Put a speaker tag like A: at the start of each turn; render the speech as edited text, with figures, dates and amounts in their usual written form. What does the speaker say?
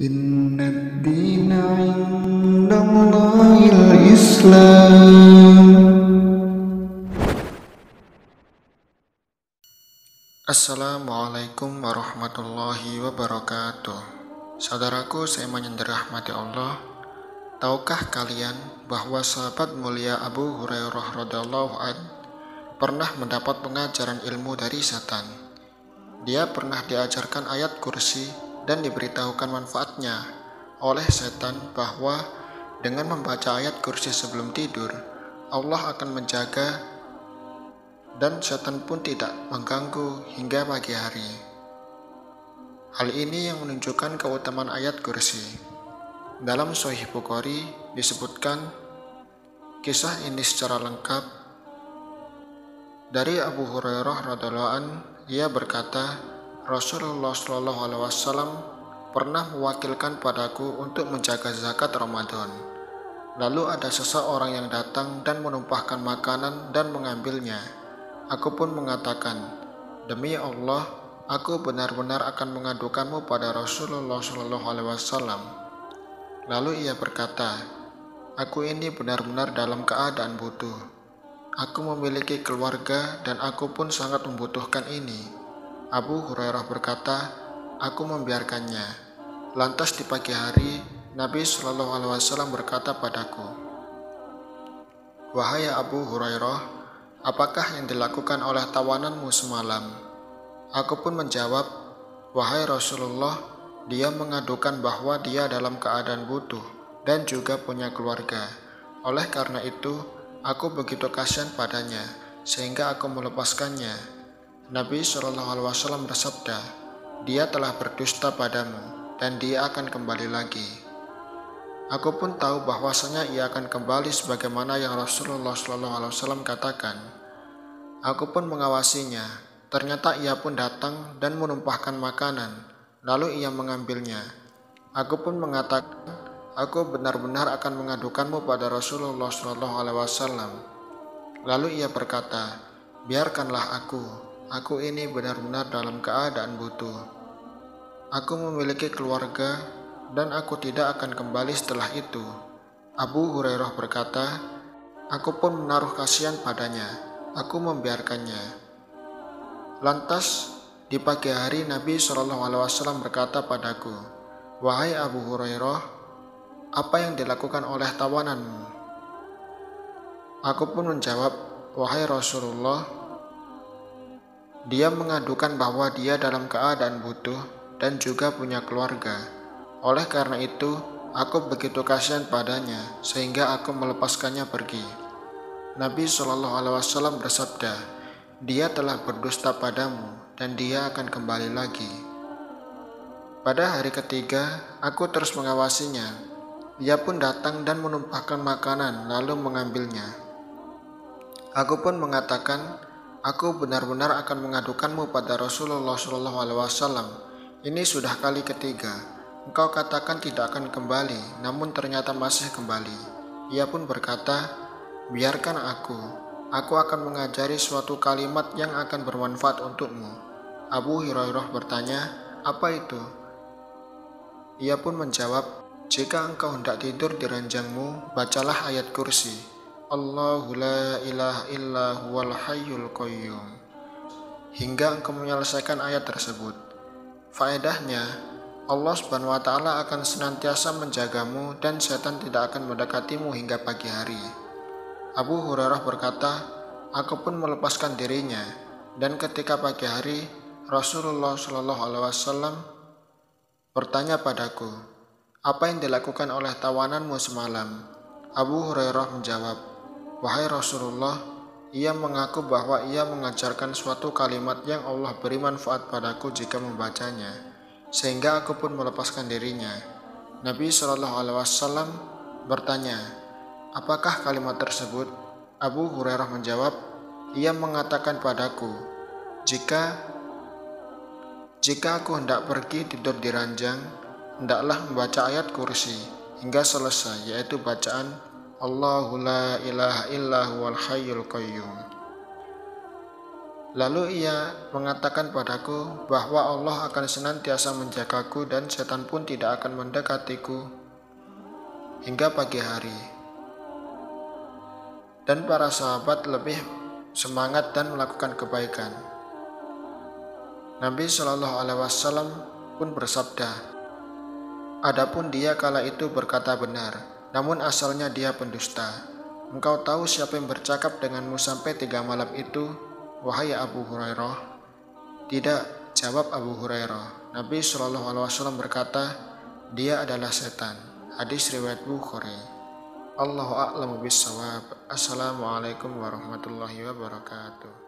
A: Inna dina indallahil Islam.
B: Assalamualaikum warahmatullahi wabarakatuh. Saudaraku seiman yang dirahmati Allah, tahukah kalian bahwa sahabat mulia Abu Hurairah radhiyallahu an pernah mendapat pengajaran ilmu dari setan? Dia pernah diajarkan ayat kursi dan diberitahukan manfaatnya oleh setan bahwa dengan membaca ayat kursi sebelum tidur, Allah akan menjaga dan setan pun tidak mengganggu hingga pagi hari. Hal ini yang menunjukkan keutamaan ayat kursi. Dalam Sahih Bukhari disebutkan kisah ini secara lengkap dari Abu Hurairah radhiallahu an. Ia berkata, Rasulullah Shallallahu Alaihi Wasallam pernah mewakilkan padaku untuk menjaga zakat Ramadan. Lalu ada seseorang yang datang dan menumpahkan makanan dan mengambilnya. Aku pun mengatakan, demi Allah, aku benar-benar akan mengadukanmu pada Rasulullah Shallallahu Alaihi Wasallam. Lalu ia berkata, aku ini benar-benar dalam keadaan butuh. Aku memiliki keluarga dan aku pun sangat membutuhkan ini. Abu Hurairah berkata, aku membiarkannya. Lantas di pagi hari, Nabi Shallallahu Alaihi Wasallam berkata padaku, wahai Abu Hurairah, apakah yang dilakukan oleh tawananmu semalam? Aku pun menjawab, wahai Rasulullah, dia mengadukan bahwa dia dalam keadaan butuh dan juga punya keluarga. Oleh karena itu, aku begitu kasihan padanya, sehingga aku melepaskannya. Nabi SAW bersabda, dia telah berdusta padamu, dan dia akan kembali lagi. Aku pun tahu bahwasanya ia akan kembali sebagaimana yang Rasulullah SAW katakan. Aku pun mengawasinya. Ternyata ia pun datang dan menumpahkan makanan, lalu ia mengambilnya. Aku pun mengatakan, aku benar-benar akan mengadukanmu pada Rasulullah SAW. Lalu ia berkata, biarkanlah aku ini benar-benar dalam keadaan butuh. Aku memiliki keluarga dan aku tidak akan kembali setelah itu. Abu Hurairah berkata, aku pun menaruh kasihan padanya, aku membiarkannya. Lantas di pagi hari Nabi SAW berkata padaku, wahai Abu Hurairah, apa yang dilakukan oleh tawananmu? Aku pun menjawab, wahai Rasulullah, dia mengadukan bahwa dia dalam keadaan butuh dan juga punya keluarga. Oleh karena itu, aku begitu kasihan padanya sehingga aku melepaskannya pergi. Nabi SAW bersabda, dia telah berdusta padamu dan dia akan kembali lagi. Pada hari ketiga, aku terus mengawasinya. Ia pun datang dan menumpahkan makanan lalu mengambilnya. Aku pun mengatakan, aku benar-benar akan mengadukanmu pada Rasulullah SAW. Ini sudah kali ketiga. Engkau katakan tidak akan kembali, namun ternyata masih kembali. Ia pun berkata, biarkan aku akan mengajari suatu kalimat yang akan bermanfaat untukmu. Abu Hurairah bertanya, apa itu? Ia pun menjawab, jika engkau hendak tidur di ranjangmu, bacalah ayat kursi. Allahu la ilaha illa huwal hayyul qayyum. Hingga engkau menyelesaikan ayat tersebut. Faedahnya, Allah Subhanahu wa Ta'ala akan senantiasa menjagamu dan setan tidak akan mendekatimu hingga pagi hari. Abu Hurairah berkata, aku pun melepaskan dirinya, dan ketika pagi hari, Rasulullah SAW bertanya padaku, apa yang dilakukan oleh tawananmu semalam? Abu Hurairah menjawab, wahai Rasulullah, ia mengaku bahwa ia mengajarkan suatu kalimat yang Allah beri manfaat padaku jika membacanya, sehingga aku pun melepaskan dirinya. Nabi SAW bertanya, apakah kalimat tersebut? Abu Hurairah menjawab, ia mengatakan padaku, jika aku hendak pergi tidur di ranjang, hendaklah membaca ayat kursi hingga selesai, yaitu bacaan Allahu la ilaha illa huwal hayyul qayyum. Lalu ia mengatakan padaku bahwa Allah akan senantiasa menjagaku dan setan pun tidak akan mendekatiku hingga pagi hari. Dan para sahabat lebih semangat dan melakukan kebaikan. Nabi Shallallahu Alaihi Wasallam pun bersabda, "Adapun dia kala itu berkata benar, namun asalnya dia pendusta. Engkau tahu siapa yang bercakap denganmu sampai 3 malam itu, wahai Abu Hurairah?" "Tidak," jawab Abu Hurairah. Nabi Shallallahu Alaihi Wasallam berkata, "Dia adalah setan." Hadis riwayat Bukhari. Allahu a'lamu bissawab. Assalamualaikum warahmatullahi wabarakatuh.